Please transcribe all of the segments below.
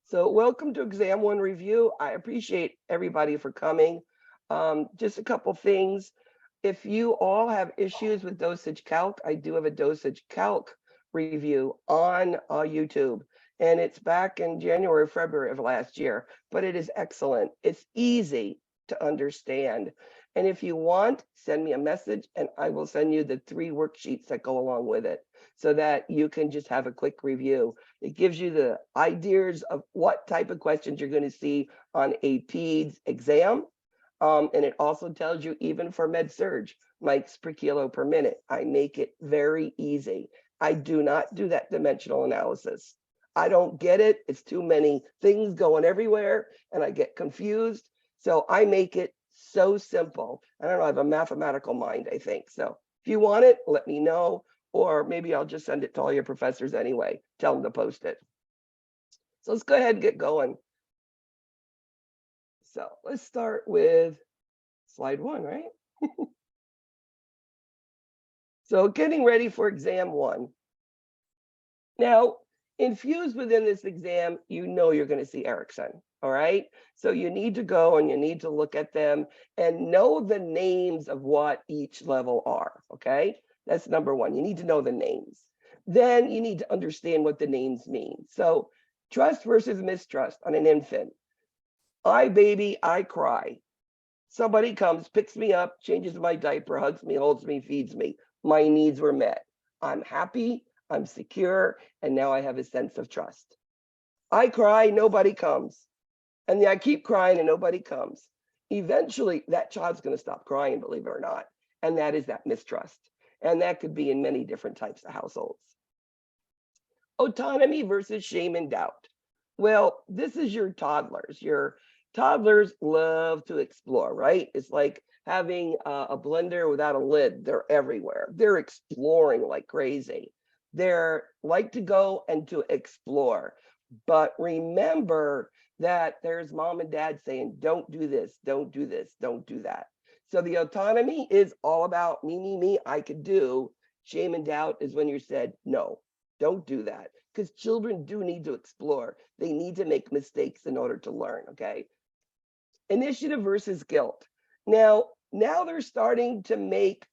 So welcome to Exam 1 review. I appreciate everybody for coming. Just a couple things. If you all have issues with dosage calc, I do have a dosage calc review on YouTube. And it's back in January or February of last year, but it is excellent. It's easy to understand. And if you want, send me a message and I will send you the 3 worksheets that go along with it so that you can just have a quick review. It gives you the ideas of what type of questions you're going to see on a PEDS exam. And it also tells you even for med-surg, mics per kilo per minute. I make it very easy. I do not do that dimensional analysis. I don't get it. It's too many things going everywhere and I get confused. So I make it so simple. I don't know, I have a mathematical mind, I think. So if you want it, let me know. Or maybe I'll just send it to all your professors anyway. Tell them to post it. So let's go ahead and get going. So let's start with slide 1, right? So getting ready for exam 1. Now, infused within this exam, you know you're going to see Erickson, all right? So you need to go and you need to look at them and know the names of what each level are, okay? That's number 1. You need to know the names. Then you need to understand what the names mean. So trust versus mistrust on an infant. I baby, I cry. Somebody comes, picks me up, changes my diaper, hugs me, holds me, feeds me. My needs were met. I'm happy, I'm secure, and now I have a sense of trust. I cry, nobody comes. And I keep crying and nobody comes. Eventually, that child's going to stop crying, believe it or not. And that is that mistrust. And that could be in many different types of households. Autonomy versus shame and doubt. Well, this is your toddlers. Your toddlers love to explore, right? It's like having a blender without a lid. They're everywhere. They're exploring like crazy. They're like to go and to explore. But remember that there's mom and dad saying, don't do this, don't do this, don't do that. So the autonomy is all about me, I could do. Shame and doubt is when you said, no, don't do that. Because children do need to explore. They need to make mistakes in order to learn, okay? Initiative versus guilt. Now they're starting to make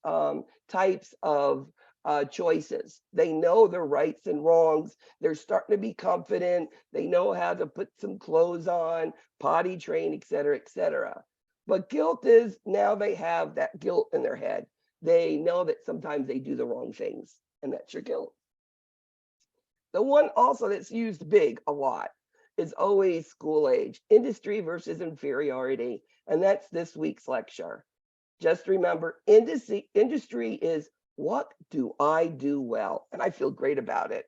types of choices. They know their rights and wrongs. They're starting to be confident. They know how to put some clothes on, potty train, et cetera, et cetera. But guilt is now they have that guilt in their head. They know that sometimes they do the wrong things, and that's your guilt. The one also that's used big a lot is always school age, industry versus inferiority. And that's this week's lecture. Just remember, industry is what do I do well? And I feel great about it.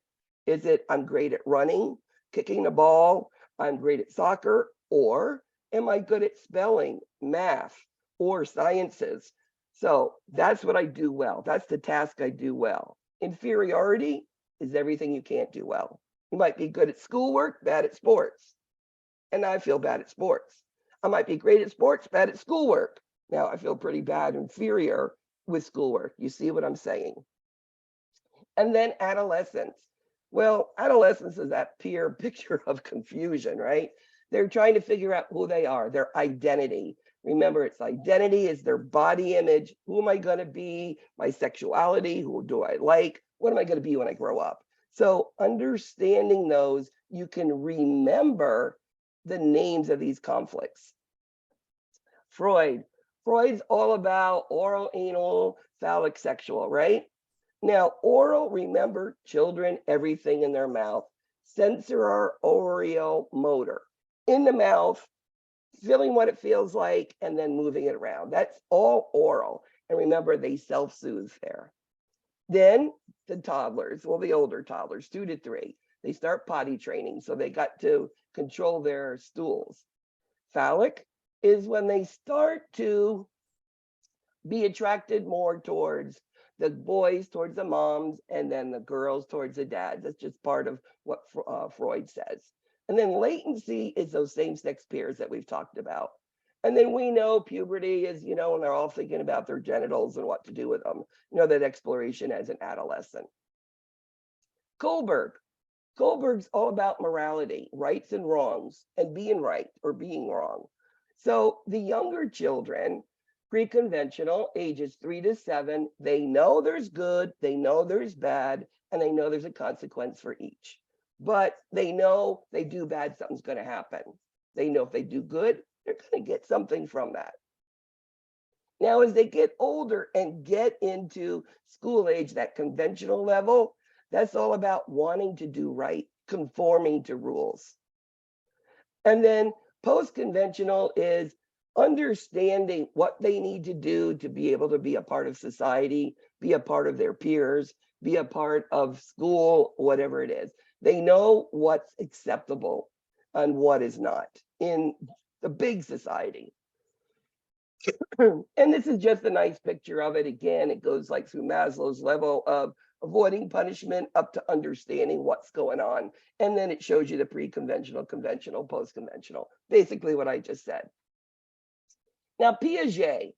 Is it I'm great at running, kicking the ball, I'm great at soccer, or am I good at spelling, math, or sciences? So that's what I do well. That's the task I do well. Inferiority is everything you can't do well. You might be good at schoolwork, bad at sports. And I feel bad at sports. I might be great at sports, bad at schoolwork. Now I feel pretty bad, inferior with schoolwork. You see what I'm saying? And then adolescence. Well, adolescence is that peer picture of confusion, right? They're trying to figure out who they are, their identity. Remember, it's identity is their body image. Who am I going to be? My sexuality, who do I like? What am I going to be when I grow up? So understanding those, you can remember the names of these conflicts. Freud's all about oral, anal, phallic, sexual, right? Now, oral, remember, children, everything in their mouth. Sensory, oreo, motor. In the mouth, feeling what it feels like, and then moving it around. That's all oral. And remember, they self-soothe there. Then the toddlers, well, the older toddlers, 2 to 3, they start potty training. So they got to control their stools. Phallic is when they start to be attracted more towards the boys, towards the moms, and then the girls towards the dads. That's just part of what Freud says. And then latency is those same-sex pairs that we've talked about. And then we know puberty is, when they're all thinking about their genitals and what to do with them, that exploration as an adolescent. Kohlberg, Kohlberg's all about morality, rights and wrongs, and being right or being wrong. So the younger children, pre-conventional, ages 3 to 7, they know there's good, they know there's bad, and they know there's a consequence for each. But they know they do bad, something's going to happen. They know if they do good, they're going to get something from that. Now, as they get older and get into school age, that conventional level, that's all about wanting to do right, conforming to rules. And then post-conventional is understanding what they need to do to be able to be a part of society, be a part of their peers, be a part of school, whatever it is. They know what's acceptable and what is not in the big society. And this is just a nice picture of it. Again, it goes like through Maslow's level of avoiding punishment up to understanding what's going on. And then it shows you the pre-conventional, conventional, post-conventional, basically what I just said. Now, Piaget,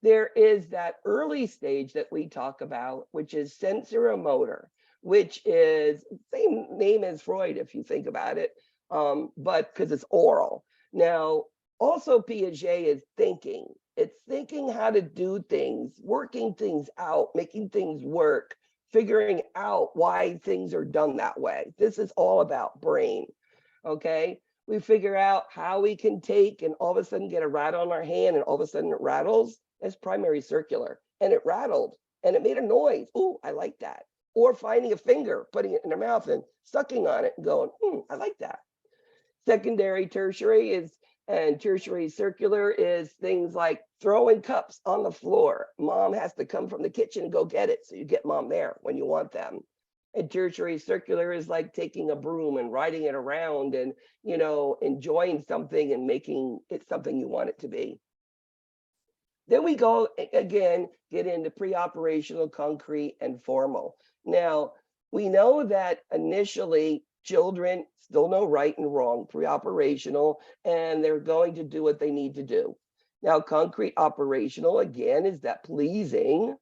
there is that early stage that we talk about, which is sensoromotor, which is same name as Freud, if you think about it, but because it's oral. Now, also Piaget is thinking. It's thinking how to do things, working things out, making things work, figuring out why things are done that way. This is all about brain, okay? We figure out how we can take and all of a sudden get a rattle in our hand and all of a sudden it rattles. That's primary circular. And it rattled and it made a noise. Ooh, I like that. Or finding a finger, putting it in their mouth and sucking on it and going, I like that. Secondary, tertiary is, and tertiary circular is things like throwing cups on the floor. Mom has to come from the kitchen and go get it. So you get mom there when you want them. And tertiary circular is like taking a broom and riding it around and, you know, enjoying something and making it something you want it to be. Then we go again, get into pre-operational, concrete, and formal. Now, we know that initially children still know right and wrong, pre-operational, and they're going to do what they need to do. Now, concrete operational, again, is that pleasing.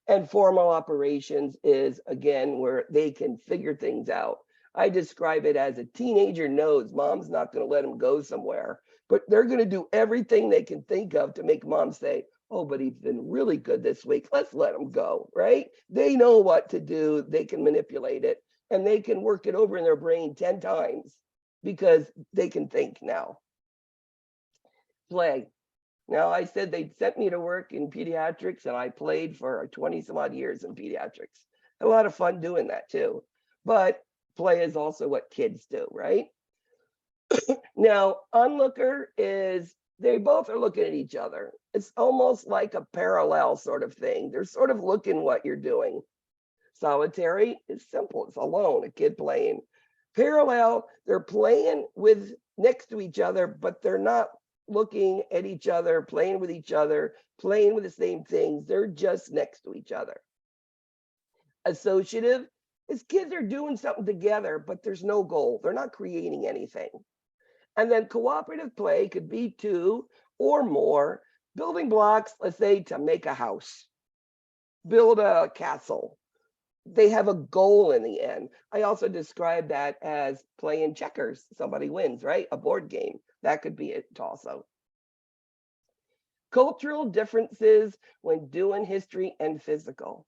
And formal operations is, again, where they can figure things out. I describe it as a teenager knows mom's not going to let him go somewhere, but they're going to do everything they can think of to make mom say, oh, but he's been really good this week. Let's let him go, right? They know what to do. They can manipulate it and they can work it over in their brain 10 times because they can think now. Play. Now, I said they'd sent me to work in pediatrics and I played for 20 some odd years in pediatrics. Had a lot of fun doing that too. But play is also what kids do, right? Now, onlooker is, they both are looking at each other. It's almost like a parallel sort of thing. They're sort of looking what you're doing. Solitary is simple. It's alone, a kid playing. Parallel, they're playing with next to each other, but they're not looking at each other, playing with each other, playing with the same things. They're just next to each other. Associative is kids are doing something together, but there's no goal. They're not creating anything. And then cooperative play could be 2 or more building blocks, let's say, to make a house, build a castle. They have a goal in the end. I also describe that as playing checkers. Somebody wins, right? A board game. That could be it also. Cultural differences when doing history and physical.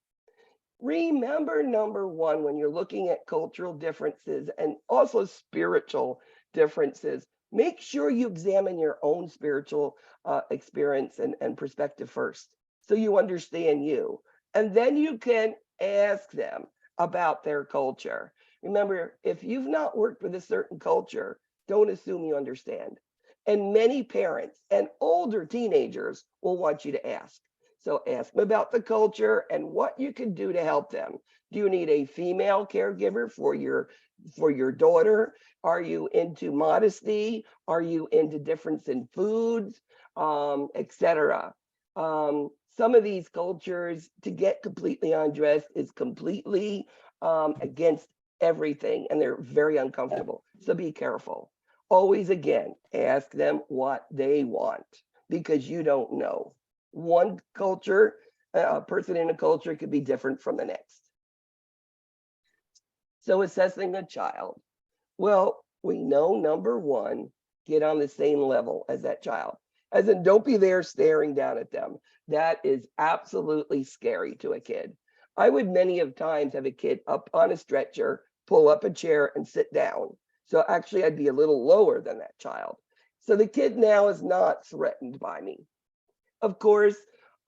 Remember, number one, when you're looking at cultural differences and also spiritual differences, make sure you examine your own spiritual experience and perspective first, so you understand you. And then you can ask them about their culture. Remember, if you've not worked with a certain culture, don't assume you understand. And many parents and older teenagers will want you to ask. So ask them about the culture and what you can do to help them. Do you need a female caregiver for your daughter? Are you into modesty? Are you into difference in foods, etc.? Some of these cultures, to get completely undressed is completely against everything, and they're very uncomfortable. So be careful. Always, again, ask them what they want, because you don't know. One culture, a person in a culture could be different from the next. So assessing a child, well, we know number one, get on the same level as that child. As in, don't be there staring down at them. That is absolutely scary to a kid. I would many of times have a kid up on a stretcher, pull up a chair and sit down. So actually I'd be a little lower than that child. So the kid now is not threatened by me. Of course,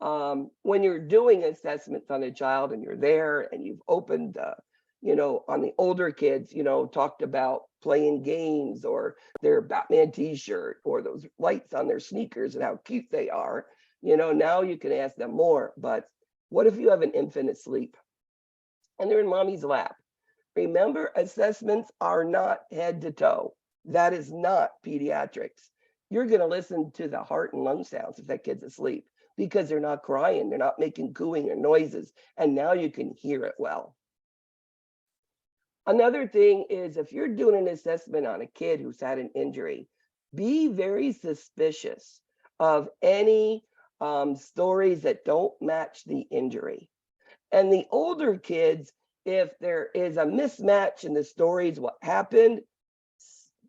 when you're doing assessments on a child and you're there and you've opened, on the older kids, talked about playing games or their Batman t-shirt or those lights on their sneakers and how cute they are, now you can ask them more. But what if you have an infant asleep and they're in mommy's lap? Remember, assessments are not head to toe. That is not pediatrics. You're going to listen to the heart and lung sounds if that kid's asleep because they're not crying, they're not making cooing or noises, and now you can hear it well. Another thing is if you're doing an assessment on a kid who's had an injury, be very suspicious of any stories that don't match the injury. And the older kids, if there is a mismatch in the stories, what happened,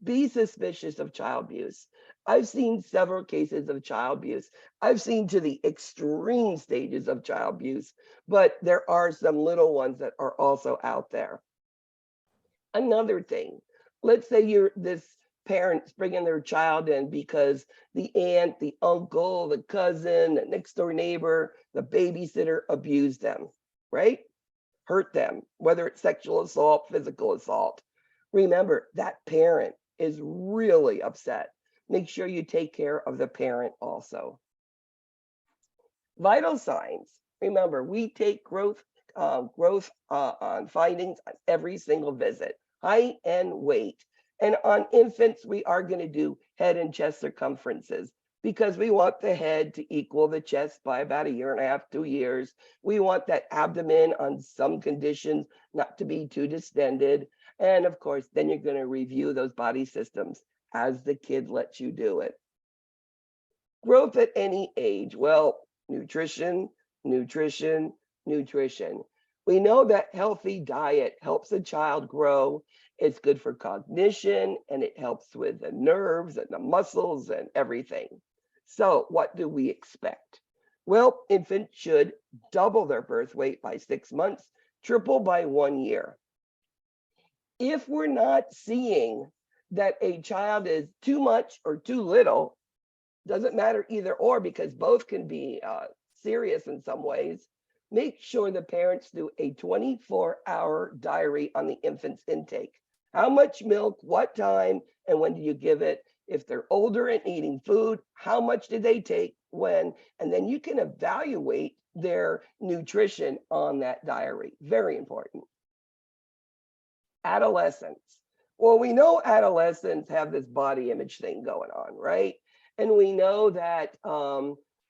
be suspicious of child abuse. I've seen several cases of child abuse. I've seen to the extreme stages of child abuse, but there are some little ones that are also out there. Another thing, let's say you're this parent's bringing their child in because the aunt, the uncle, the cousin, the next door neighbor, the babysitter abused them, right? Hurt them, whether it's sexual assault, physical assault. Remember, that parent is really upset. Make sure you take care of the parent also. Vital signs. Remember, we take growth on findings on every single visit, height and weight. And on infants, we are going to do head and chest circumferences because we want the head to equal the chest by about 1.5 years, 2 years. We want that abdomen on some conditions not to be too distended. And of course, then you're going to review those body systems as the kid lets you do it. Growth at any age. Well, nutrition, nutrition, nutrition. We know that healthy diet helps a child grow. It's good for cognition and it helps with the nerves and the muscles and everything. So what do we expect? Well, infants should double their birth weight by 6 months, triple by 1 year. If we're not seeing that a child is too much or too little, doesn't matter either or because both can be serious in some ways, make sure the parents do a 24-hour diary on the infant's intake. How much milk, what time, and when do you give it? If they're older and eating food, how much did they take, when? And then you can evaluate their nutrition on that diary. Very important. Adolescence. Well, we know adolescents have this body image thing going on, right? And we know that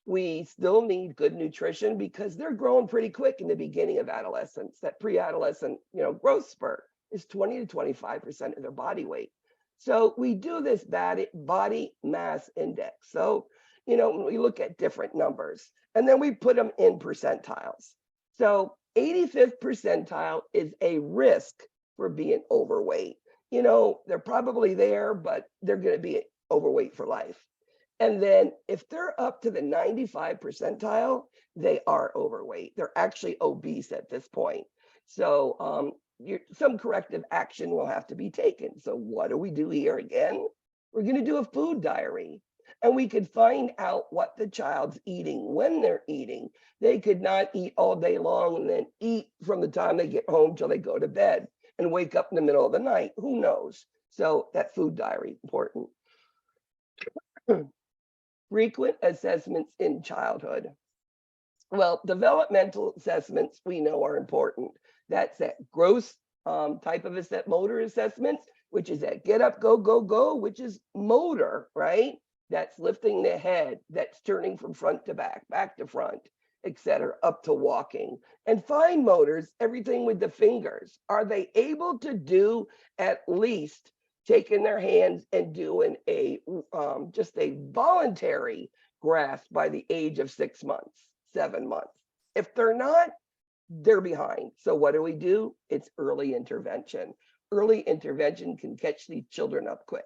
we still need good nutrition because they're growing pretty quick in the beginning of adolescence. That pre-adolescent, growth spurt is 20 to 25% of their body weight. So we do this body mass index. So, we look at different numbers and then we put them in percentiles. So 85th percentile is a risk for being overweight. They're probably there, but they're going to be overweight for life. And then if they're up to the 95 percentile, they are overweight. They're actually obese at this point. So some corrective action will have to be taken. So what do we do here again? We're going to do a food diary. And we could find out what the child's eating, when they're eating. They could not eat all day long and then eat from the time they get home till they go to bed and wake up in the middle of the night. Who knows? So that food diary, important. Frequent assessments in childhood. Well, developmental assessments we know are important. That's that gross type of motor assessments, which is that get up, go, go, go, which is motor, right? That's lifting the head, that's turning from front to back to front, etc., up to walking. And fine motors, everything with the fingers. Are they able to do at least taking their hands and doing just a voluntary grasp by the age of 6 months, 7 months? If they're not, they're behind. So what do? It's early intervention. Early intervention can catch these children up quick.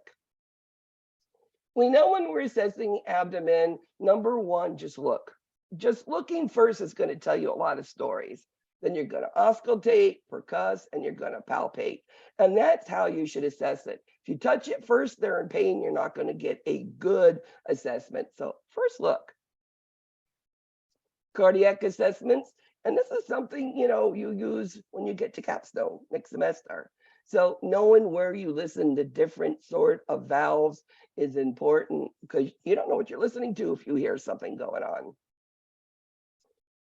We know when we're assessing abdomen, number one, just look. Just looking first is going to tell you a lot of stories. Then you're going to auscultate, percuss, and you're going to palpate. And that's how you should assess it. If you touch it first, they're in pain, you're not going to get a good assessment. So first look. Cardiac assessments. And this is something, you use when you get to capstone next semester. So knowing where you listen to different sort of valves is important because you don't know what you're listening to if you hear something going on.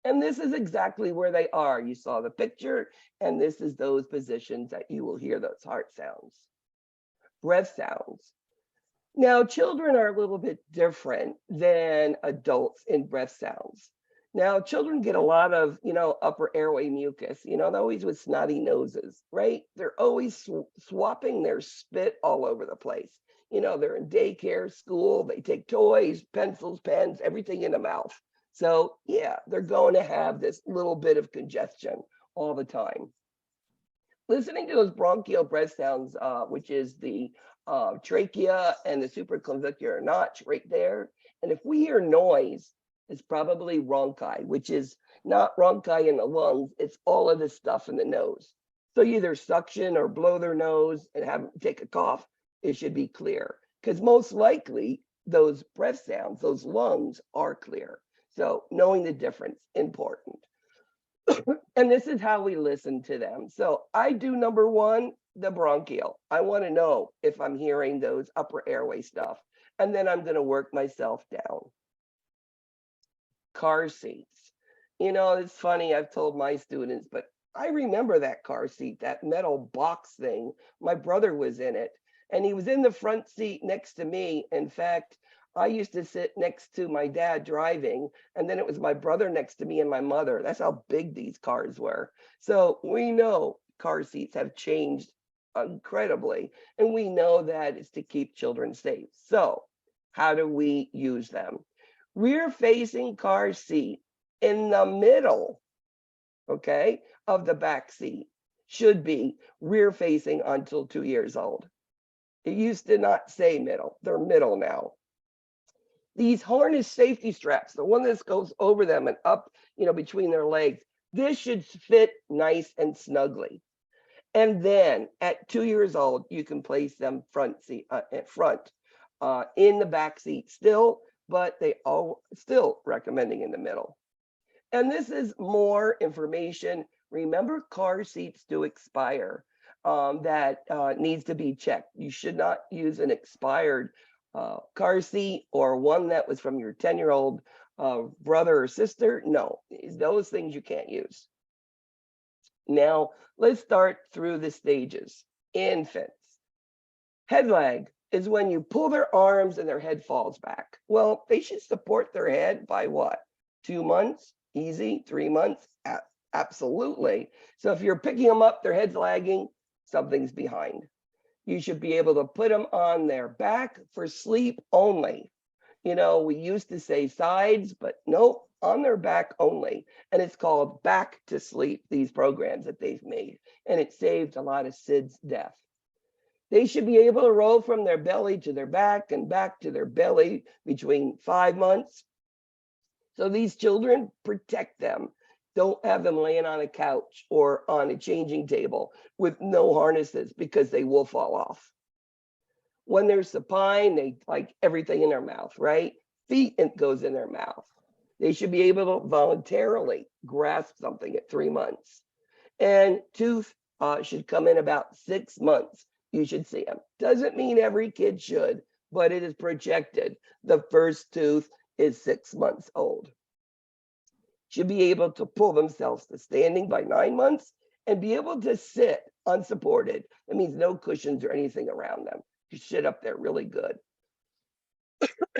And this is exactly where they are. You saw the picture, and this is those positions that you will hear those heart sounds. Breath sounds. Now, children are a little bit different than adults in breath sounds. Now, children get a lot of, upper airway mucus, they're always with snotty noses, right? They're always swapping their spit all over the place. They're in daycare, school, they take toys, pencils, pens, everything in the mouth. So yeah, they're going to have this little bit of congestion all the time. Listening to those bronchial breath sounds, which is the trachea and the supraclavicular notch right there. And if we hear noise, it's probably rhonchi, which is not rhonchi in the lungs, it's all of this stuff in the nose. So either suction or blow their nose and have them take a cough, it should be clear. Because most likely those breath sounds, those lungs are clear. So knowing the difference, important. And this is how we listen to them. So I do number one, the bronchial. I want to know if I'm hearing those upper airway stuff. And then I'm going to work myself down. Car seats. It's funny, I've told my students, but I remember that car seat, that metal box thing. My brother was in it, and he was in the front seat next to me. In fact, I used to sit next to my dad driving, and then it was my brother next to me and my mother. That's how big these cars were. So we know car seats have changed incredibly, and we know that it's to keep children safe. So how do we use them? Rear-facing car seat in the middle, okay, of the back seat should be rear-facing until 2 years old. It used to not say middle. They're middle now. These harness safety straps, the one that goes over them and up, between their legs, this should fit nice and snugly. And then at 2 years old, you can place them front in the back seat still, but they all still recommending in the middle. And this is more information. Remember, car seats do expire. That needs to be checked. You should not use an expired car seat or one that was from your 10-year-old brother or sister. No, those things you can't use. Now, let's start through the stages. Infants. Head lag is when you pull their arms and their head falls back. Well, they should support their head by what? 2 months? Easy. 3 months? Absolutely. So if you're picking them up, their head's lagging, something's behind. You should be able to put them on their back for sleep only. We used to say sides, but nope, on their back only. And it's called Back to Sleep, these programs that they've made. And it saved a lot of SIDS death. They should be able to roll from their belly to their back and back to their belly between 5 months. So these children, protect them. Don't have them laying on a couch or on a changing table with no harnesses because they will fall off. When they're supine, they like everything in their mouth, right? Feet goes in their mouth. They should be able to voluntarily grasp something at 3 months. And tooth should come in about 6 months. You should see them. Doesn't mean every kid should, but it is projected. The first tooth is 6 months old. Should be able to pull themselves to standing by 9 months and be able to sit unsupported. That means no cushions or anything around them. You sit up there really good.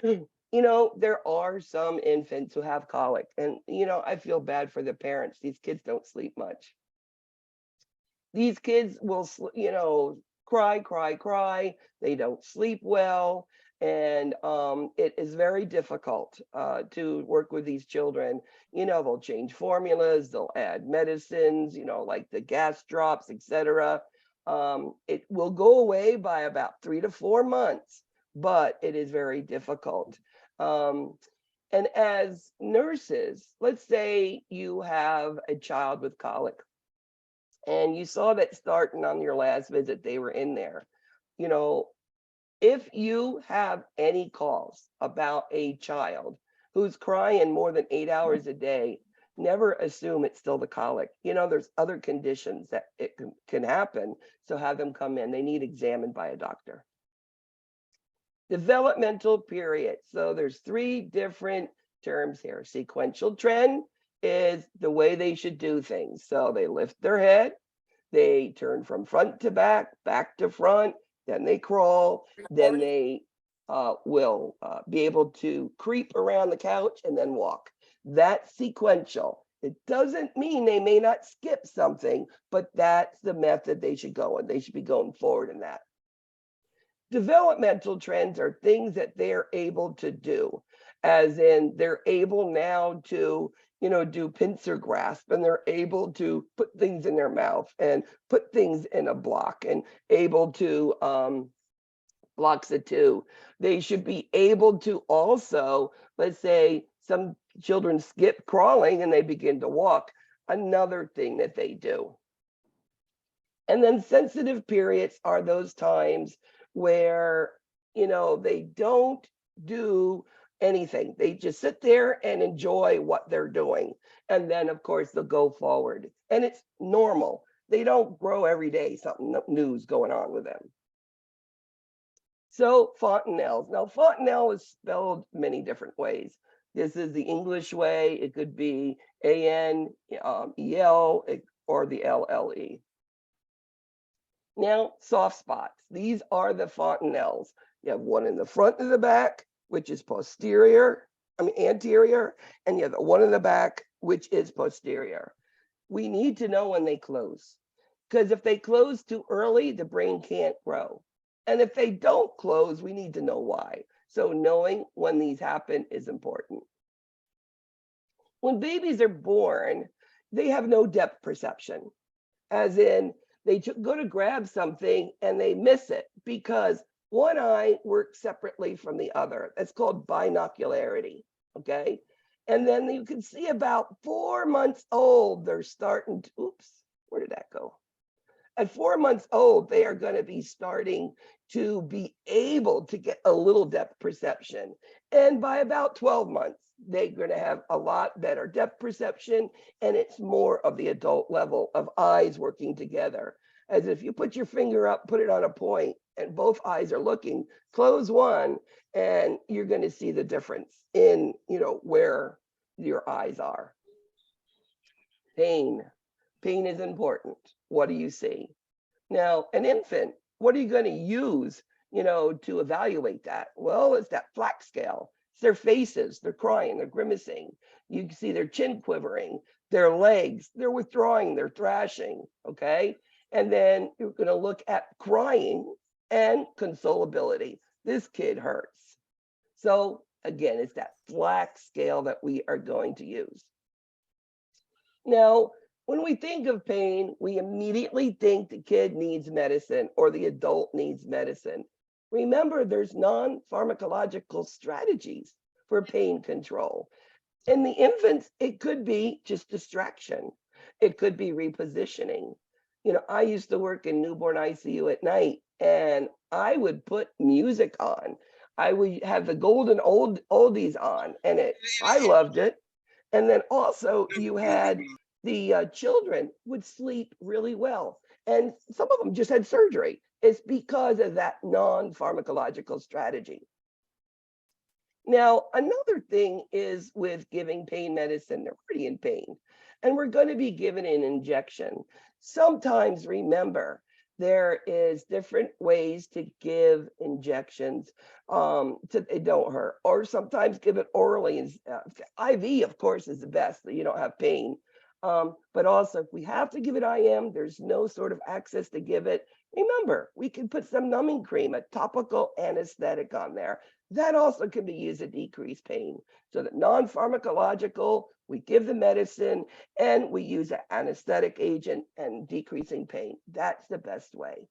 There are some infants who have colic, and I feel bad for the parents. These kids don't sleep much. These kids will, cry. They don't sleep well. And it is very difficult to work with these children. They'll change formulas, they'll add medicines, like the gas drops, etc. It will go away by about 3 to 4 months, but it is very difficult. And as nurses, let's say you have a child with colic and you saw that starting on your last visit, they were in there. If you have any calls about a child who's crying more than 8 hours a day, never assume it's still the colic. There's other conditions that it can happen. So have them come in. They need examined by a doctor. Developmental period. So there's 3 different terms here. Sequential trend is the way they should do things. So they lift their head, they turn from front to back to front, then they crawl, then they will be able to creep around the couch and then walk. That's sequential. It doesn't mean they may not skip something, but that's the method they should go in. They should be going forward in that. Developmental trends are things that they're able to do, as in they're able now to, do pincer grasp, and they're able to put things in their mouth and put things in a block and able to blocks of 2. They should be able to also, let's say some children skip crawling and they begin to walk, another thing that they do. And then sensitive periods are those times where, they don't do anything. They just sit there and enjoy what they're doing. And then, of course, they'll go forward. And it's normal. They don't grow every day, something new's going on with them. So fontanelles. Now, fontanelle is spelled many different ways. This is the English way. It could be A-N-E-L or the L-L-E. Now, soft spots. These are the fontanelles. You have one in the front of the back, which is anterior, and you have the one in the back, which is posterior. We need to know when they close, because if they close too early, the brain can't grow. And if they don't close, we need to know why. So knowing when these happen is important. When babies are born, they have no depth perception, as in they go to grab something and they miss it because one eye works separately from the other. That's called binocularity, okay? And then you can see about 4 months old, they're starting to, oops, where did that go? At 4 months old, they are going to be starting to be able to get a little depth perception. And by about 12 months, they're going to have a lot better depth perception, and it's more of the adult level of eyes working together. As if you put your finger up, put it on a point, and both eyes are looking, close one, and you're going to see the difference in, where your eyes are. Pain. Pain is important. What do you see? Now, an infant, what are you going to use, to evaluate that? Well, it's that flack scale. It's their faces. They're crying. They're grimacing. You can see their chin quivering, their legs. They're withdrawing. They're thrashing. Okay. And then you're going to look at crying and consolability. This kid hurts. So again, it's that flack scale that we are going to use. Now, when we think of pain, we immediately think the kid needs medicine or the adult needs medicine. Remember, there's non-pharmacological strategies for pain control. In the infants, it could be just distraction. It could be repositioning. I used to work in newborn ICU at night, and I would put music on. I would have the golden oldies on, and I loved it. And then also you had the children would sleep really well. And some of them just had surgery. It's because of that non-pharmacological strategy. Now, another thing is with giving pain medicine, they're already in pain, and we're going to be given an injection. Sometimes, remember, there is different ways to give injections it don't hurt, or sometimes give it orally. IV, of course, is the best, so you don't have pain. But also, if we have to give it IM, there's no sort of access to give it, Remember, we can put some numbing cream, a topical anesthetic on there. That also can be used to decrease pain. So that non-pharmacological, we give the medicine and we use an anesthetic agent and decreasing pain. That's the best way.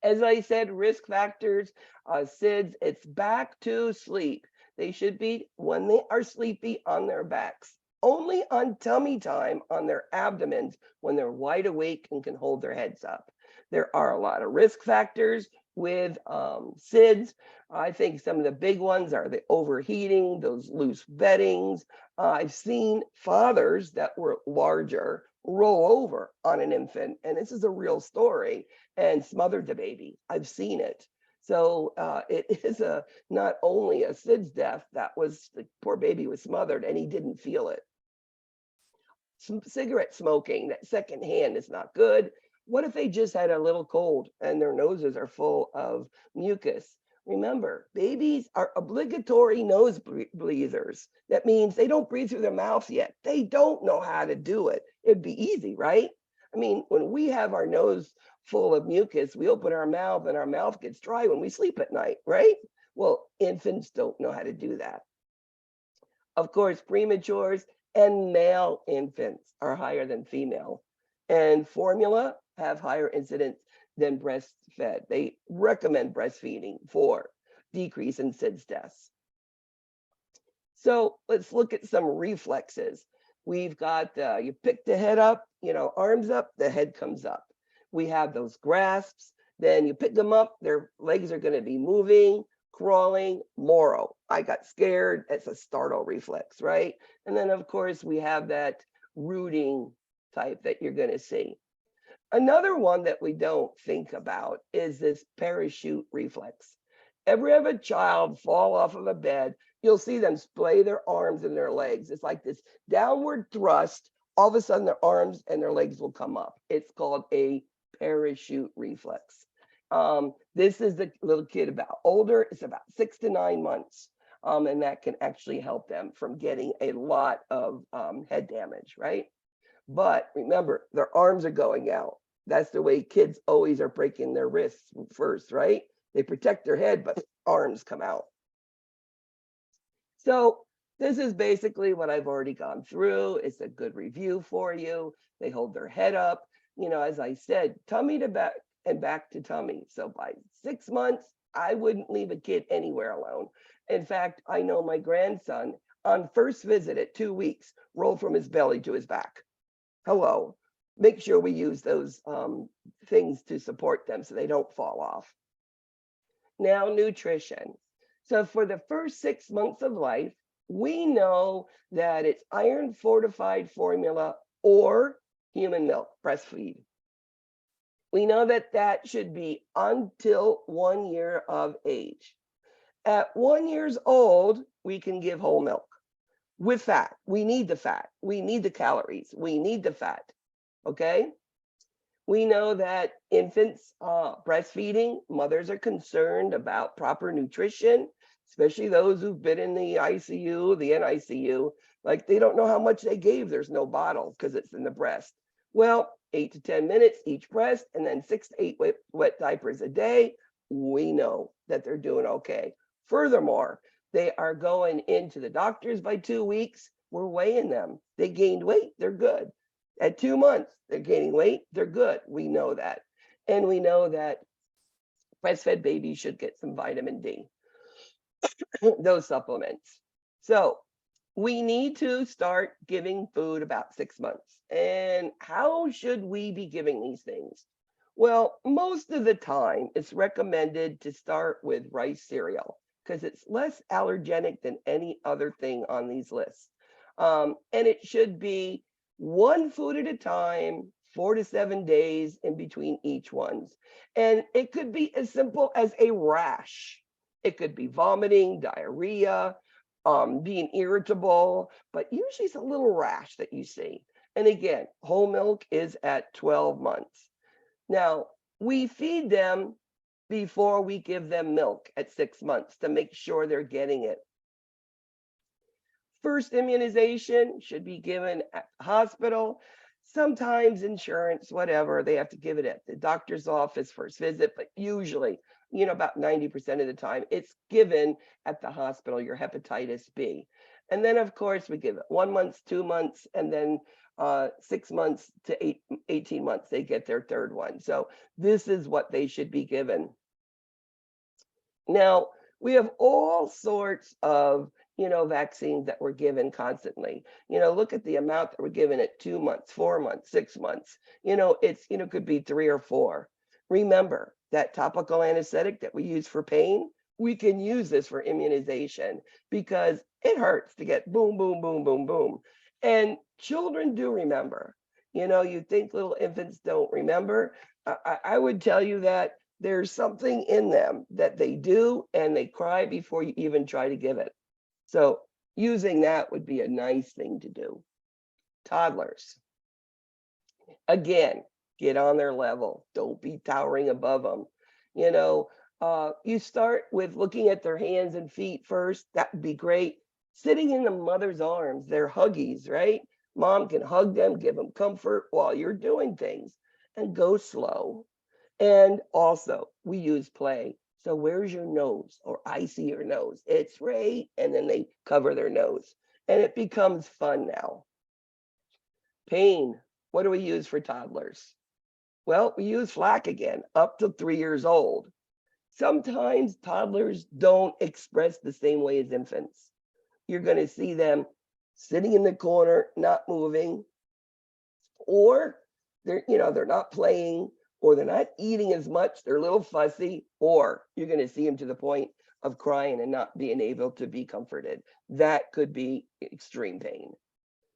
As I said, risk factors, SIDS, it's back to sleep. They should be, when they are sleepy, on their backs. Only on tummy time on their abdomens when they're wide awake and can hold their heads up. There are a lot of risk factors with SIDS. I think some of the big ones are the overheating, those loose beddings. I've seen fathers that were larger roll over on an infant, and this is a real story, and smothered the baby. I've seen it. So it is not only a SIDS death, that was the poor baby was smothered and he didn't feel it. Cigarette smoking, that secondhand, is not good. What if they just had a little cold and their noses are full of mucus? Remember, babies are obligatory nose breathers. That means they don't breathe through their mouths yet. They don't know how to do it. It'd be easy, right? I mean, when we have our nose full of mucus, we open our mouth and our mouth gets dry when we sleep at night, right? Well, infants don't know how to do that. Of course, prematures and male infants are higher than female, and formula have higher incidence than breastfed. They recommend breastfeeding for decrease in SIDS deaths. So let's look at some reflexes. We've got, you pick the head up, arms up, the head comes up. We have those grasps, then you pick them up, their legs are going to be moving, crawling, moro. I got scared. It's a startle reflex, right? And then, of course, we have that rooting type that you're going to see. Another one that we don't think about is this parachute reflex. Ever have a child fall off of a bed, you'll see them splay their arms and their legs. It's like this downward thrust. All of a sudden, their arms and their legs will come up. It's called a parachute reflex. This is the little kid about older, it's about 6 to 9 months. And that can actually help them from getting a lot of head damage, right? But remember, their arms are going out. That's the way kids always are breaking their wrists first, right? They protect their head, but arms come out. So this is basically what I've already gone through. It's a good review for you. They hold their head up. As I said, tummy to back and back to tummy. So by 6 months, I wouldn't leave a kid anywhere alone. In fact, I know my grandson on first visit at 2 weeks rolled from his belly to his back. Hello. Make sure we use those things to support them so they don't fall off. Now, nutrition. So for the first 6 months of life, we know that it's iron fortified formula or human milk, breastfeed. We know that that should be until 1 year of age. At 1 year old, we can give whole milk with fat. We need the fat. We need the calories. We need the fat. Okay. We know that infants breastfeeding, mothers are concerned about proper nutrition, especially those who've been in the ICU, the NICU. Like they don't know how much they gave. There's no bottle because it's in the breast. Well, 8 to 10 minutes each breast, and then 6 to 8 wet diapers a day. We know that they're doing okay. Furthermore, they are going into the doctors by 2 weeks. We're weighing them. They gained weight. They're good. At 2 months, they're gaining weight. They're good. We know that. And we know that breastfed babies should get some vitamin D, those supplements. So we need to start giving food about 6 months. And how should we be giving these things? Well, most of the time, it's recommended to start with rice cereal because it's less allergenic than any other thing on these lists. And it should be one food at a time, 4 to 7 days in between each ones. And it could be as simple as a rash. It could be vomiting, diarrhea, being irritable, but usually it's a little rash that you see. And again, whole milk is at 12 months. Now, we feed them before we give them milk at 6 months to make sure they're getting it. First immunization should be given at the hospital. Sometimes insurance, whatever, they have to give it at the doctor's office first visit, but usually, about 90% of the time, it's given at the hospital, your hepatitis B. And then, of course, we give it 1 month, 2 months, and then 6 months to 18 months, they get their third one. So this is what they should be given. Now, we have all sorts of, vaccines that we're given constantly. Look at the amount that we're given at 2 months, 4 months, 6 months. It's, could be 3 or 4. Remember that topical anesthetic that we use for pain, we can use this for immunization because it hurts to get boom, boom, boom, boom, boom. And children do remember. You think little infants don't remember. I would tell you that there's something in them that they do and they cry before you even try to give it. So using that would be a nice thing to do. Toddlers, again, get on their level. Don't be towering above them. You start with looking at their hands and feet first. That would be great. Sitting in the mother's arms, they're huggies, right? Mom can hug them, give them comfort while you're doing things, and go slow. And also, we use play. So where's your nose? Or I see your nose. It's right. And then they cover their nose. And it becomes fun now. Pain. What do we use for toddlers? Well, we use flack again, up to 3 years old. Sometimes toddlers don't express the same way as infants. You're going to see them sitting in the corner, not moving, or they're not playing, or they're not eating as much, they're a little fussy, or you're going to see them to the point of crying and not being able to be comforted. That could be extreme pain.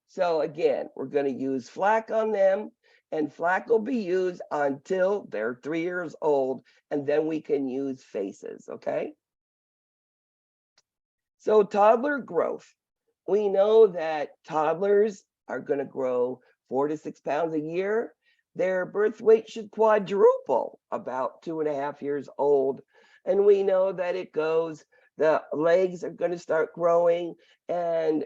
So again, we're going to use flack on them, and flack will be used until they're 3 years old, and then we can use faces, okay? So toddler growth. We know that toddlers are going to grow 4 to 6 pounds a year. Their birth weight should quadruple about 2.5 years old. And we know that the legs are going to start growing, and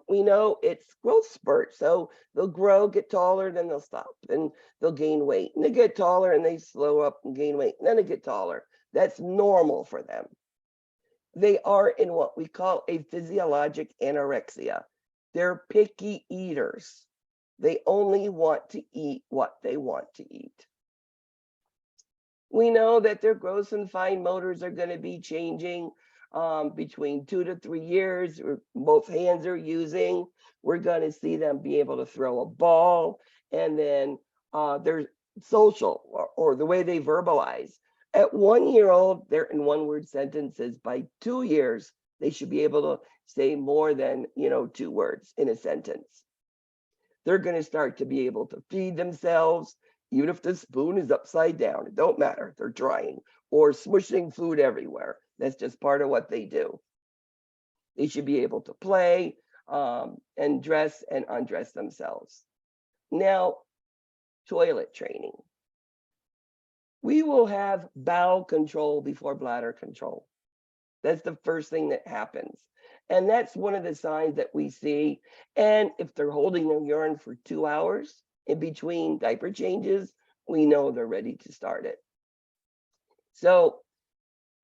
we know it's growth spurt. So they'll grow, get taller, then they'll stop, and they'll gain weight. And they get taller and they slow up and gain weight, and then they get taller. That's normal for them. They are in what we call a physiologic anorexia. They're picky eaters. They only want to eat what they want to eat. We know that their gross and fine motors are going to be changing between 2 to 3 years. Both hands are using. We're going to see them be able to throw a ball, and then their social or the way they verbalize. At 1 year old, they're in one-word sentences. By 2 years, they should be able to say more than 2 words in a sentence. They're going to start to be able to feed themselves, even if the spoon is upside down. It don't matter. They're trying, or smushing food everywhere. That's just part of what they do. They should be able to play and dress and undress themselves. Now, toilet training. We will have bowel control before bladder control. That's the first thing that happens. And that's one of the signs that we see. And if they're holding their urine for 2 hours in between diaper changes, we know they're ready to start it. So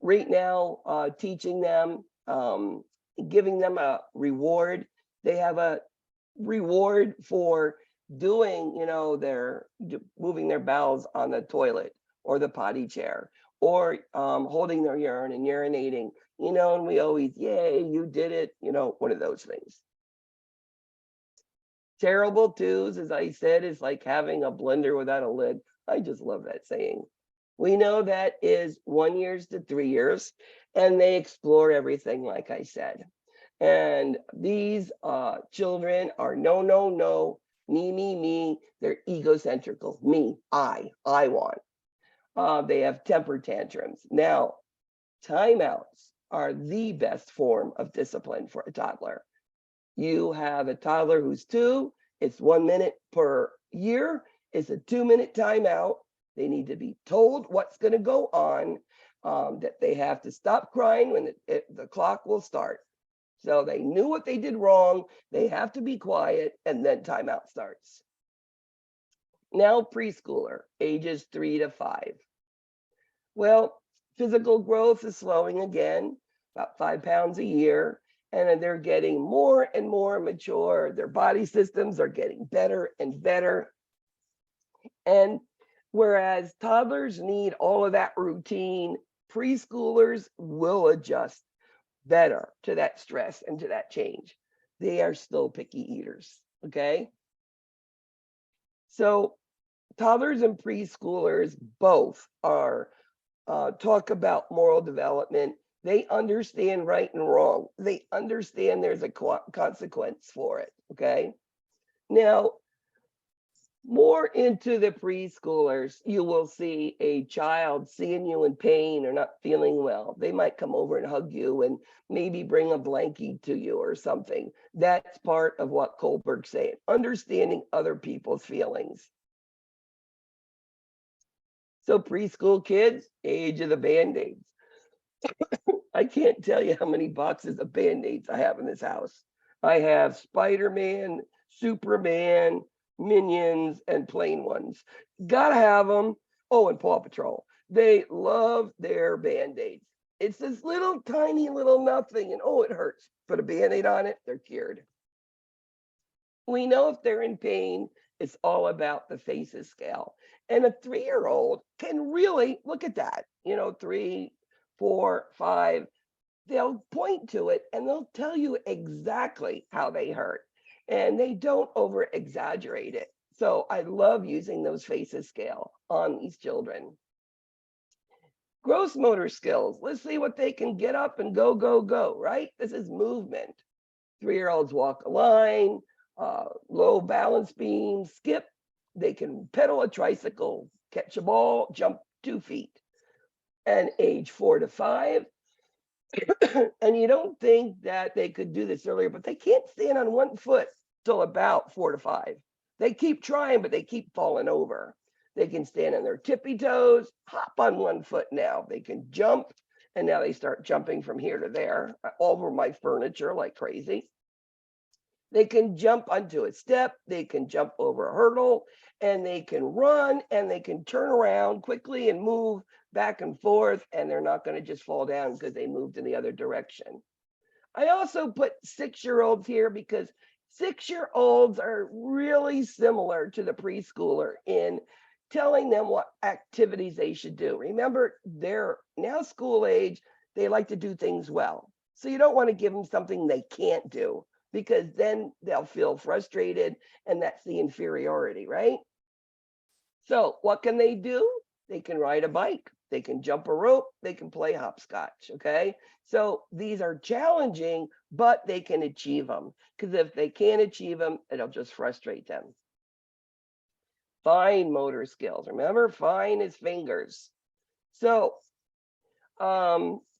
right now, teaching them, giving them a reward. They have a reward for doing, their moving their bowels on the toilet or the potty chair, or holding their urine and urinating, and we always, yay, you did it, one of those things. Terrible twos, as I said, is like having a blender without a lid. I just love that saying. We know that is 1 year to 3 years, and they explore everything, like I said. And these children are no, no, no, me. They're egocentrical. Me, I want. They have temper tantrums. Now, timeouts are the best form of discipline for a toddler. You have a toddler who's 2, it's 1 minute per year. It's a 2-minute timeout. They need to be told what's going to go on, that they have to stop crying when the clock will start. So they knew what they did wrong. They have to be quiet, and then timeout starts. Now preschooler, ages 3 to 5. Well, physical growth is slowing again, about 5 pounds a year, and they're getting more and more mature. Their body systems are getting better and better. And whereas toddlers need all of that routine, preschoolers will adjust better to that stress and to that change. They are still picky eaters, okay? So toddlers and preschoolers both are talk about moral development. They understand right and wrong. They understand there's a consequence for it, okay? Now, more into the preschoolers, you will see a child seeing you in pain or not feeling well. They might come over and hug you and maybe bring a blankie to you or something. That's part of what Kohlberg's saying, understanding other people's feelings. So preschool kids, age of the Band-Aids. I can't tell you how many boxes of Band-Aids I have in this house. I have Spider-Man, Superman, Minions, and plain ones. Gotta have them. Oh, and Paw Patrol. They love their Band-Aids. It's this little tiny little nothing, and oh, it hurts. Put a Band-Aid on it, they're cured. We know if they're in pain, it's all about the FACES scale. And a 3-year-old can really look at that, 3, 4, 5. They'll point to it and they'll tell you exactly how they hurt. And they don't over exaggerate it. So I love using those FACES scale on these children. Gross motor skills. Let's see what they can get up and go, go, go, right? This is movement. 3-year-olds walk a line, low balance beam, skip. They can pedal a tricycle, catch a ball, jump 2 feet. And age 4 to 5. And you don't think that they could do this earlier, but they can't stand on 1 foot till about 4 to 5. They keep trying, but they keep falling over. They can stand on their tippy toes, hop on 1 foot now. They can jump, and now they start jumping from here to there, all over my furniture like crazy. They can jump onto a step, they can jump over a hurdle, and they can run, and they can turn around quickly and move back and forth, and they're not going to just fall down because they moved in the other direction. I also put 6-year-olds here because 6-year-olds are really similar to the preschooler in telling them what activities they should do. Remember, they're now school age, they like to do things well. So you don't want to give them something they can't do, because then they'll feel frustrated, and that's the inferiority, right? So what can they do? They can ride a bike, they can jump a rope, they can play hopscotch, okay? So these are challenging, but they can achieve them, because if they can't achieve them, it'll just frustrate them. Fine motor skills. Remember, fine is fingers. So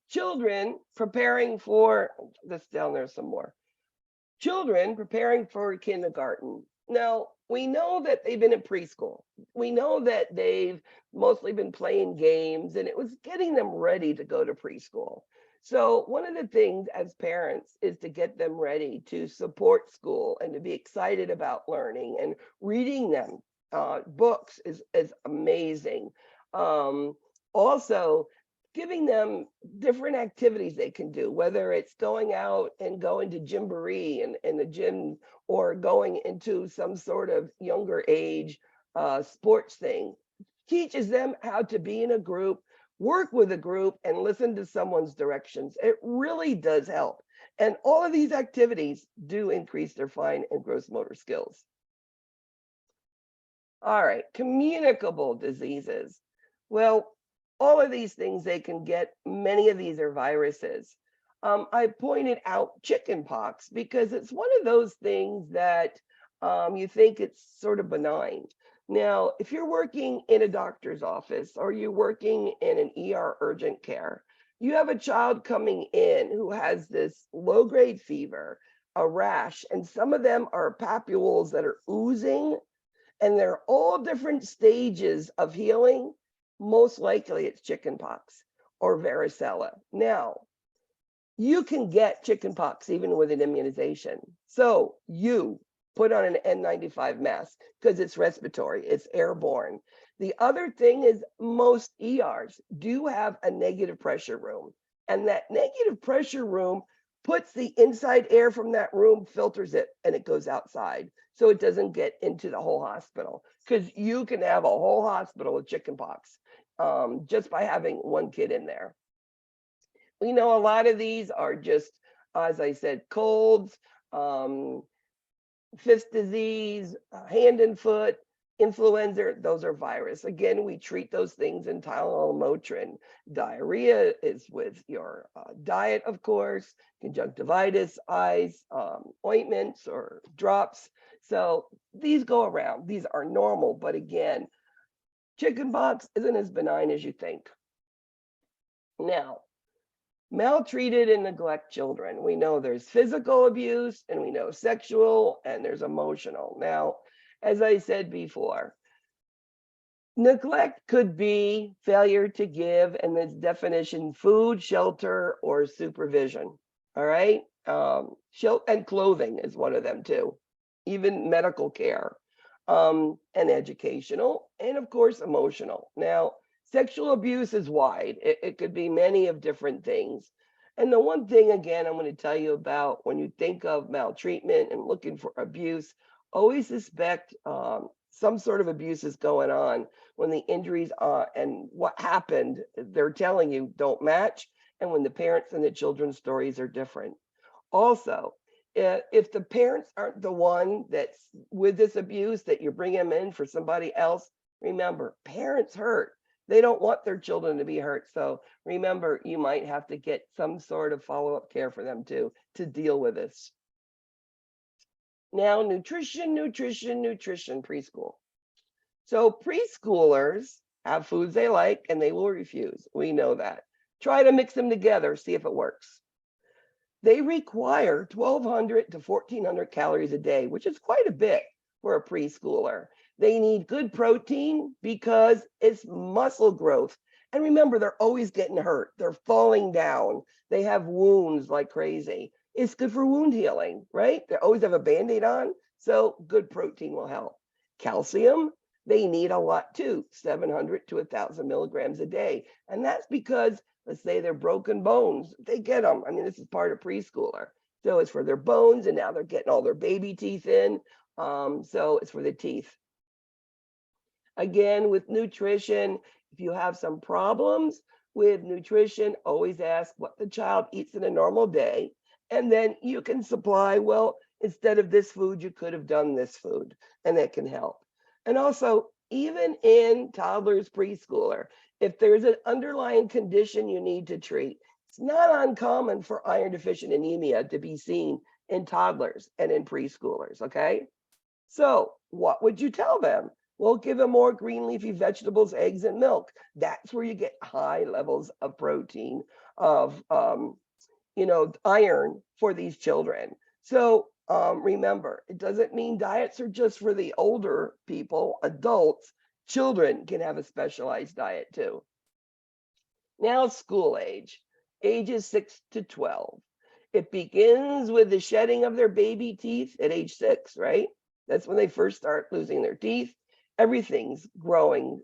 children preparing for, this down there some more. Children preparing for kindergarten. Now, we know that they've been in preschool. We know that they've mostly been playing games, and it was getting them ready to go to preschool. So one of the things as parents is to get them ready to support school and to be excited about learning, and reading them books is amazing. Also, giving them different activities they can do, whether it's going out and going to gymboree in the gym, or going into some sort of younger age sports thing. Teaches them how to be in a group, work with a group, and listen to someone's directions. It really does help. And all of these activities do increase their fine and gross motor skills. All right, communicable diseases. Well, all of these things they can get, many of these are viruses. I pointed out chickenpox because it's one of those things that you think it's sort of benign. Now, if you're working in a doctor's office or you're working in an ER urgent care, you have a child coming in who has this low-grade fever, a rash, and some of them are papules that are oozing, and they're all different stages of healing. Most likely it's chickenpox or varicella. Now, you can get chickenpox even with an immunization. So you put on an N95 mask because it's respiratory, it's airborne. The other thing is most ERs do have a negative pressure room, and that negative pressure room puts the inside air from that room, filters it, and it goes outside. So it doesn't get into the whole hospital, because you can have a whole hospital with chickenpox just by having one kid in there. We know a lot of these are just, as I said, colds, fist disease, hand and foot, influenza, those are virus. Again, we treat those things in Tylenol, Motrin. Diarrhea is with your diet, of course, conjunctivitis, eyes, ointments or drops. So these go around. These are normal, but again, chickenpox isn't as benign as you think. Now, maltreated and neglect children. We know there's physical abuse, and we know sexual, and there's emotional. Now, as I said before, neglect could be failure to give, and this definition, food, shelter, or supervision. All right. And clothing is one of them too, even medical care, and educational, and of course, emotional. Now, sexual abuse is wide. It could be many of different things. And the one thing, again, I'm going to tell you about when you think of maltreatment and looking for abuse, always suspect some sort of abuse is going on when the injuries and what happened, they're telling you, don't match, and when the parents and the children's stories are different. Also, if the parents aren't the one that's with this abuse, that you bring them in for somebody else, remember, parents hurt. They don't want their children to be hurt. So remember, you might have to get some sort of follow-up care for them too, to deal with this. Now, nutrition, preschool. So preschoolers have foods they like and they will refuse. We know that. Try to mix them together, see if it works. They require 1,200 to 1,400 calories a day, which is quite a bit for a preschooler. They need good protein because it's muscle growth. And remember, they're always getting hurt. They're falling down. They have wounds like crazy. It's good for wound healing, right? They always have a Band-Aid on, so good protein will help. Calcium, they need a lot too, 700 to 1,000 milligrams a day. And that's because, let's say they're broken bones, they get them. I mean, this is part of preschooler. So it's for their bones, and now they're getting all their baby teeth in. So it's for the teeth. Again, with nutrition, if you have some problems with nutrition, always ask what the child eats in a normal day. And then you can supply, well, instead of this food, you could have done this food, and that can help. And also, even in toddlers, preschooler, if there's an underlying condition you need to treat, it's not uncommon for iron deficient anemia to be seen in toddlers and in preschoolers, okay? So what would you tell them? Well, give them more green leafy vegetables, eggs, and milk. That's where you get high levels of protein, of iron for these children. So remember, it doesn't mean diets are just for the older people, adults. Children can have a specialized diet too. Now, school age, ages 6 to 12. It begins with the shedding of their baby teeth at age 6, right? That's when they first start losing their teeth. Everything's growing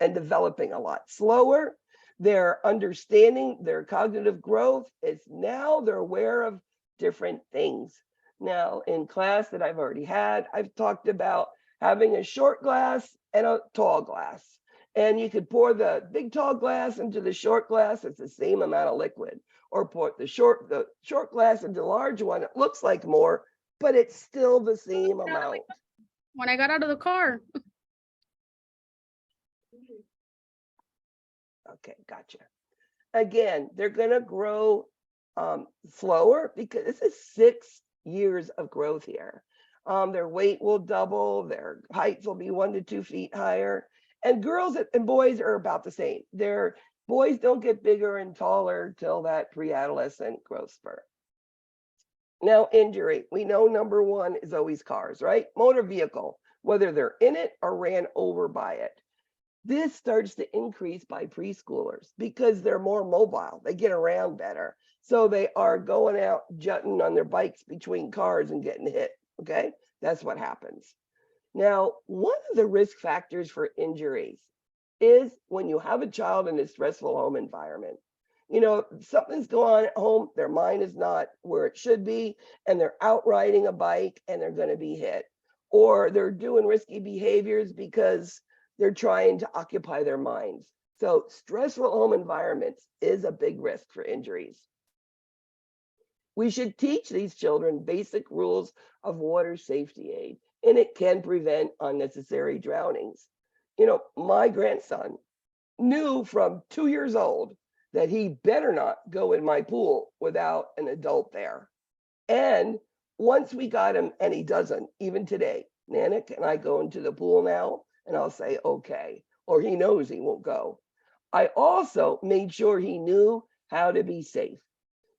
and developing a lot slower. Their understanding, their cognitive growth is now they're aware of different things. Now, in class that I've already had, I've talked about having a short glass and a tall glass. And you could pour the big tall glass into the short glass, it's the same amount of liquid. Or pour the short glass into the large one, it looks like more, but it's still the same amount. When I got out of the car. Okay, gotcha. Again, they're gonna grow slower because this is 6 years of growth here. Their weight will double, their heights will be 1 to 2 feet higher. And girls and boys are about the same. Their boys don't get bigger and taller till that pre-adolescent growth spurt. Now, injury, we know number one is always cars, right? Motor vehicle, whether they're in it or ran over by it. This starts to increase by preschoolers because they're more mobile. They get around better. So they are going out jutting on their bikes between cars and getting hit. Okay, that's what happens. Now, one of the risk factors for injuries is when you have a child in a stressful home environment. Something's going on at home, their mind is not where it should be, and they're out riding a bike and they're going to be hit. Or they're doing risky behaviors because they're trying to occupy their minds. So, stressful home environments is a big risk for injuries. We should teach these children basic rules of water safety aid, and it can prevent unnecessary drownings. My grandson knew from 2 years old that he better not go in my pool without an adult there. And once we got him, and he doesn't, even today, Nana, can I go into the pool now? And I'll say, okay. Or he knows he won't go. I also made sure he knew how to be safe.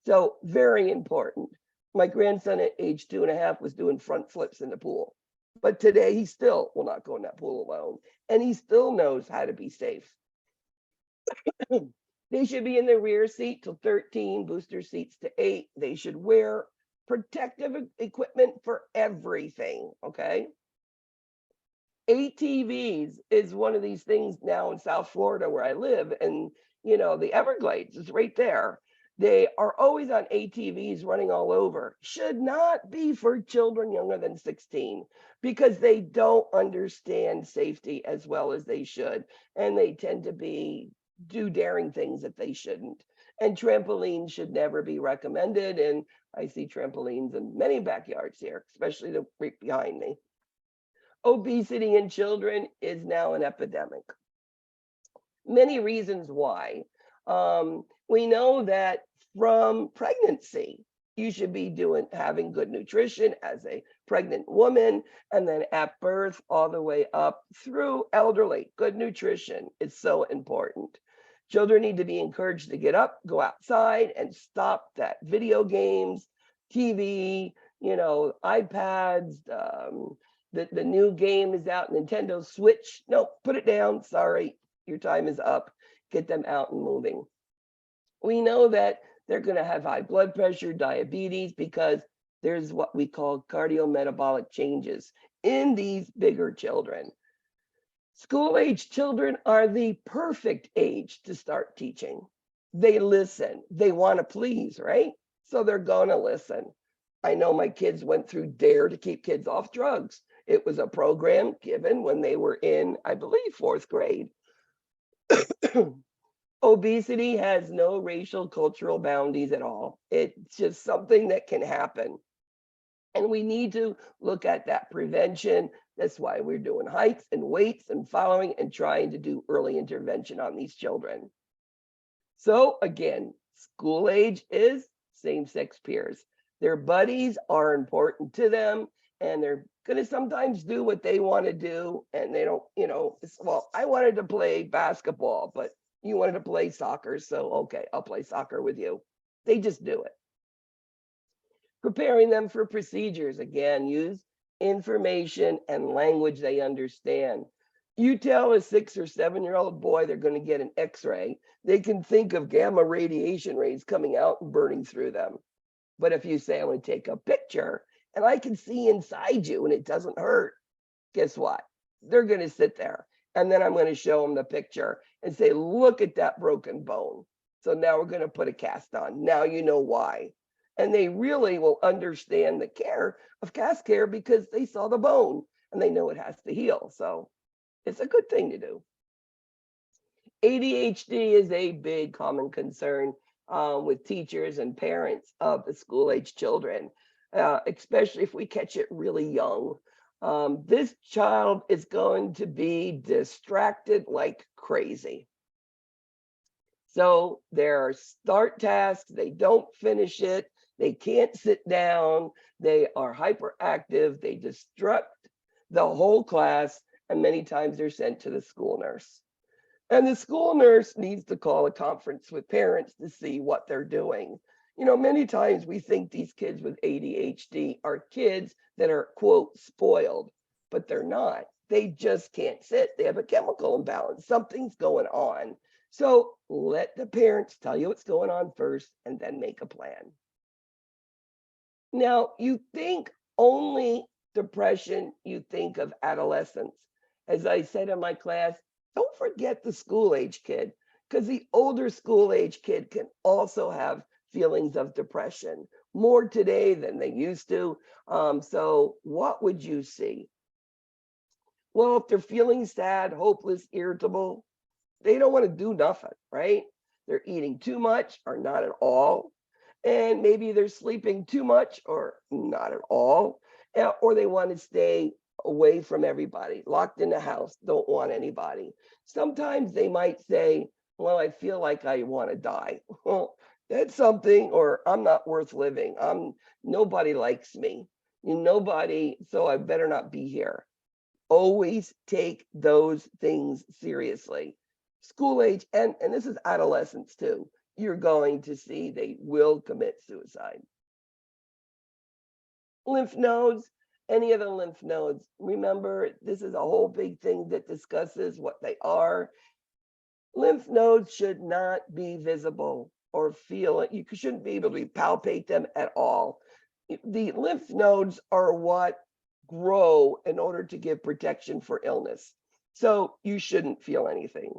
So very important. My grandson at age 2.5 was doing front flips in the pool. But today he still will not go in that pool alone. And he still knows how to be safe. They should be in the rear seat till 13, booster seats to 8. They should wear protective equipment for everything, okay? ATVs is one of these things now in South Florida where I live, and the Everglades is right there. They are always on ATVs running all over. Should not be for children younger than 16 because they don't understand safety as well as they should, and they tend to do daring things that they shouldn't. And trampolines should never be recommended. And I see trampolines in many backyards here, especially the right behind me. Obesity in children is now an epidemic. Many reasons why. We know that from pregnancy, you should be having good nutrition as a pregnant woman, and then at birth all the way up through elderly. Good nutrition is so important. Children need to be encouraged to get up, go outside, and stop that video games, TV, iPads. The new game is out, Nintendo Switch. No, put it down. Sorry, your time is up. Get them out and moving. We know that they're going to have high blood pressure, diabetes, because there's what we call cardiometabolic changes in these bigger children. School-age children are the perfect age to start teaching. They listen. They want to please, right? So they're going to listen. I know my kids went through DARE to keep kids off drugs. It was a program given when they were in, I believe, 4th grade. Obesity has no racial, cultural boundaries at all. It's just something that can happen. And we need to look at that prevention. That's why we're doing heights and weights and following and trying to do early intervention on these children. So again, school age is same-sex peers. Their buddies are important to them, and they're going to sometimes do what they want to do. And they don't, well, I wanted to play basketball, but you wanted to play soccer. So, okay, I'll play soccer with you. They just do it. Preparing them for procedures, again, use information and language they understand. You tell a 6 or 7-year-old boy they're going to get an X-ray, they can think of gamma radiation rays coming out and burning through them. But if you say, I'm going to take a picture and I can see inside you and it doesn't hurt, guess what? They're going to sit there. And then I'm going to show them the picture and say, look at that broken bone. So now we're going to put a cast on. Now you know why. And they really will understand the care of cast care because they saw the bone and they know it has to heal. So it's a good thing to do. ADHD is a big common concern with teachers and parents of the school-age children, especially if we catch it really young. This child is going to be distracted like crazy. So there are start tasks, they don't finish it, they can't sit down, they are hyperactive, they disrupt the whole class, and many times they're sent to the school nurse. And the school nurse needs to call a conference with parents to see what they're doing. Many times we think these kids with ADHD are kids that are, quote, spoiled, but they're not. They just can't sit. They have a chemical imbalance. Something's going on. So let the parents tell you what's going on first and then make a plan. Now, you think only depression you think of adolescence. As I said in my class, don't forget the school age kid, because the older school age kid can also have feelings of depression, more today than they used to. So what would you see? Well, if they're feeling sad, hopeless, irritable, they don't want to do nothing, right? They're eating too much or not at all. And maybe they're sleeping too much or not at all. Or they want to stay away from everybody, locked in the house, don't want anybody. Sometimes they might say, well, I feel like I want to die. Well, that's something, or I'm not worth living. Nobody likes me. Nobody, so I better not be here. Always take those things seriously. School age, and this is adolescence too, you're going to see they will commit suicide. Lymph nodes, any of the lymph nodes, remember, this is a whole big thing that discusses what they are. Lymph nodes should not be visible or feel it. You shouldn't be able to palpate them at all. The lymph nodes are what grow in order to give protection for illness. So you shouldn't feel anything.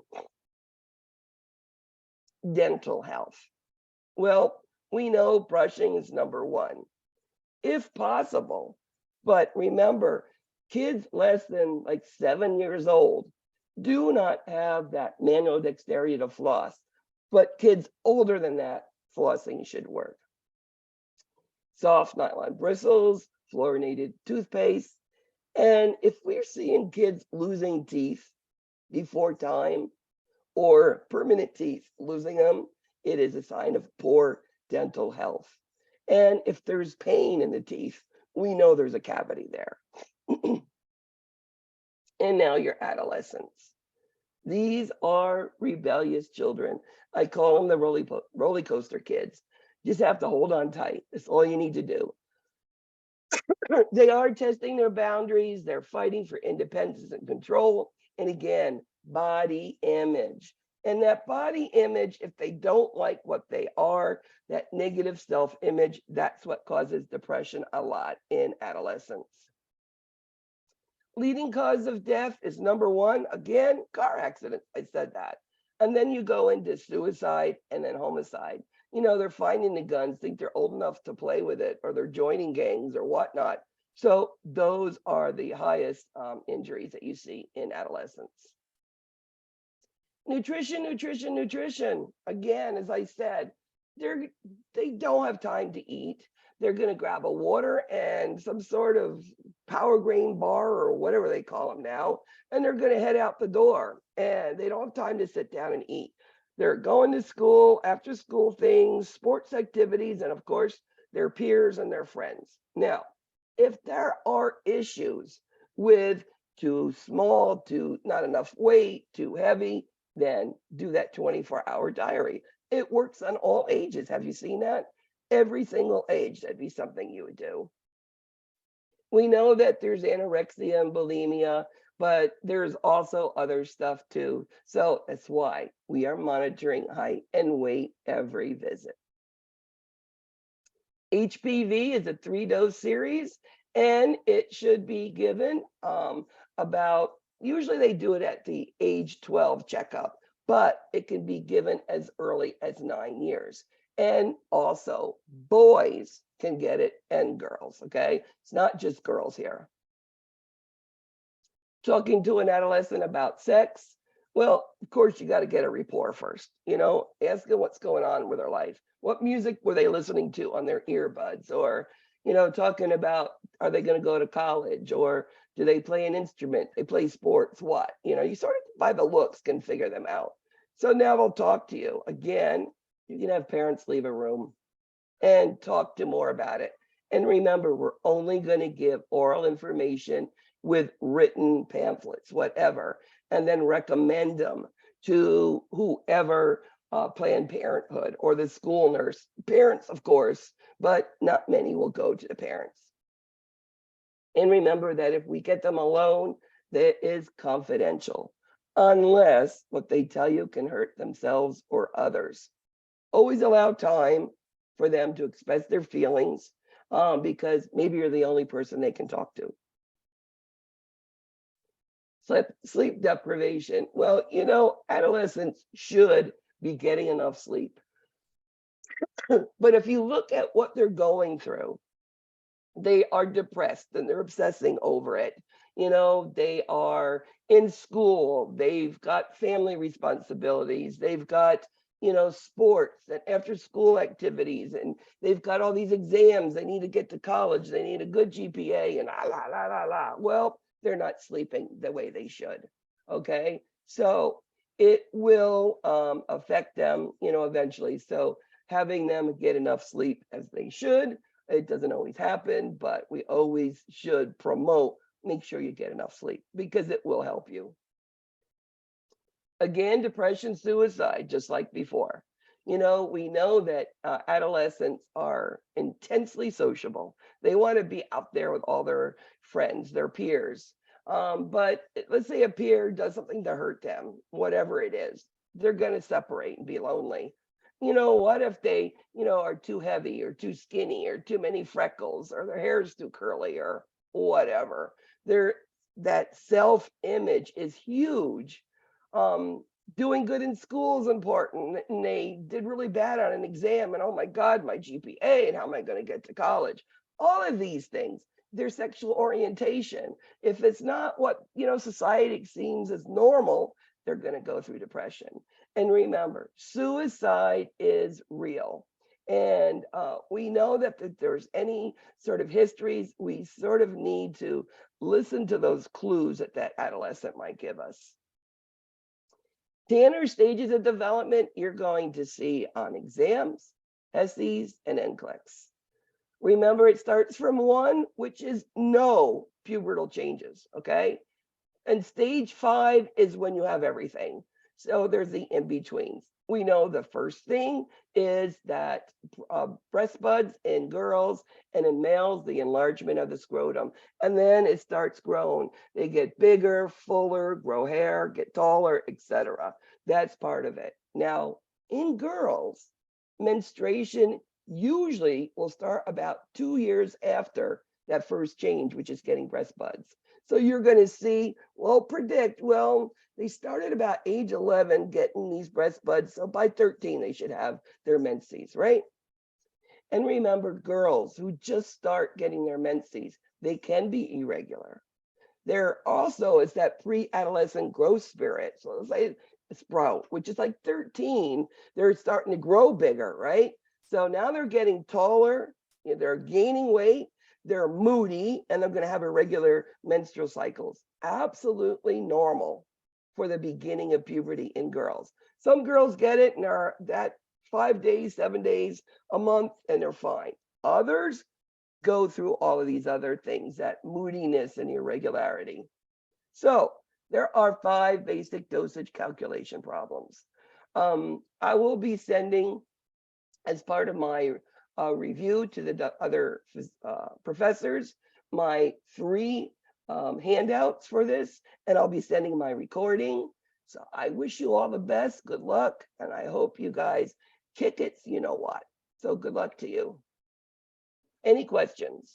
Dental health. Well, we know brushing is number one, if possible. But remember, kids less than like 7 years old do not have that manual dexterity to floss, but kids older than that, flossing should work. Soft nylon bristles, fluorinated toothpaste. And if we're seeing kids losing teeth before time or permanent teeth, losing them, it is a sign of poor dental health. And if there's pain in the teeth, we know there's a cavity there. And now your adolescents. These are rebellious children. I call them the roller coaster kids. Just have to hold on tight. That's all you need to do. They are testing their boundaries. They're fighting for independence and control. And again, body image. And that body image, if they don't like what they are, that negative self-image, that's what causes depression a lot in adolescence. Leading cause of death is number one, again, car accident. I said that. And then you go into suicide and then homicide. They're finding the guns, think they're old enough to play with it, or they're joining gangs or whatnot. So those are the highest injuries that you see in adolescence. Nutrition, nutrition, nutrition. Again, as I said, they don't have time to eat. They're going to grab a water and some sort of power grain bar or whatever they call them now, and they're going to head out the door, and they don't have time to sit down and eat. They're going to school, after school things, sports activities, and of course, their peers and their friends. Now, if there are issues with too small, too not enough weight, too heavy, then do that 24-hour diary. It works on all ages. Have you seen that? Every single age, that'd be something you would do. We know that there's anorexia and bulimia, but there's also other stuff too. So that's why we are monitoring height and weight every visit. HPV is a 3-dose series, and it should be given about, usually they do it at the age 12 checkup, but it can be given as early as 9 years. And also boys can get it and girls, okay? It's not just girls here. Talking to an adolescent about sex, well, of course, you got to get a rapport first, ask them what's going on with their life. What music were they listening to on their earbuds? Or, talking about, are they going to go to college? Or do they play an instrument? They play sports, what? You sort of by the looks can figure them out. So now they'll talk to you. Again, you can have parents leave a room and talk to more about it. And remember, we're only going to give oral information with written pamphlets, whatever, and then recommend them to whoever, Planned Parenthood or the school nurse. Parents, of course, but not many will go to the parents. And remember that if we get them alone, that is confidential, unless what they tell you can hurt themselves or others. Always allow time for them to express their feelings. because maybe you're the only person they can talk to. Sleep deprivation. Well, adolescents should be getting enough sleep. But if you look at what they're going through, they are depressed and they're obsessing over it. They are in school, they've got family responsibilities, they've got, sports and after school activities, and they've got all these exams. They need to get to college, they need a good GPA, and la. Well, they're not sleeping the way they should. Okay. So it will affect them, eventually. So having them get enough sleep as they should. It doesn't always happen, but we always should promote, make sure you get enough sleep because it will help you. Again, depression, suicide, just like before. We know that adolescents are intensely sociable. They want to be out there with all their friends, their peers. But let's say a peer does something to hurt them, whatever it is, they're going to separate and be lonely. What if they, are too heavy or too skinny or too many freckles or their hair's too curly or whatever? That self-image is huge. Doing good in school is important, and they did really bad on an exam, and oh my God, my GPA, and how am I going to get to college? All of these things, their sexual orientation. If it's not what, society seems as normal, they're going to go through depression. And remember, suicide is real. And we know that if there's any sort of histories, we sort of need to listen to those clues that adolescent might give us. Tanner stages of development, you're going to see on exams, SEs, and NCLEX. Remember, it starts from 1, which is no pubertal changes, okay? And stage 5 is when you have everything. So there's the in-betweens. We know the first thing is that breast buds in girls, and in males, the enlargement of the scrotum. And then it starts growing. They get bigger, fuller, grow hair, get taller, etc. That's part of it. Now, in girls, menstruation usually will start about 2 years after that first change, which is getting breast buds. So you're going to see, they started about age 11 getting these breast buds. So by 13, they should have their menses, right? And remember, girls who just start getting their menses, they can be irregular. There also is that pre-adolescent growth spirit. So let's say sprout, which is like 13, they're starting to grow bigger, right? So now they're getting taller, they're gaining weight, they're moody, and they're going to have irregular menstrual cycles. Absolutely normal for the beginning of puberty in girls. Some girls get it and are that 5 days, 7 days, a month, and they're fine. Others go through all of these other things, that moodiness and irregularity. So there are 5 basic dosage calculation problems. I will be sending, as part of my review to the other professors, my 3 handouts for this, and I'll be sending my recording. So I wish you all the best, good luck, and I hope you guys kick it, you know what. So good luck to you. Any questions?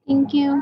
Thank you.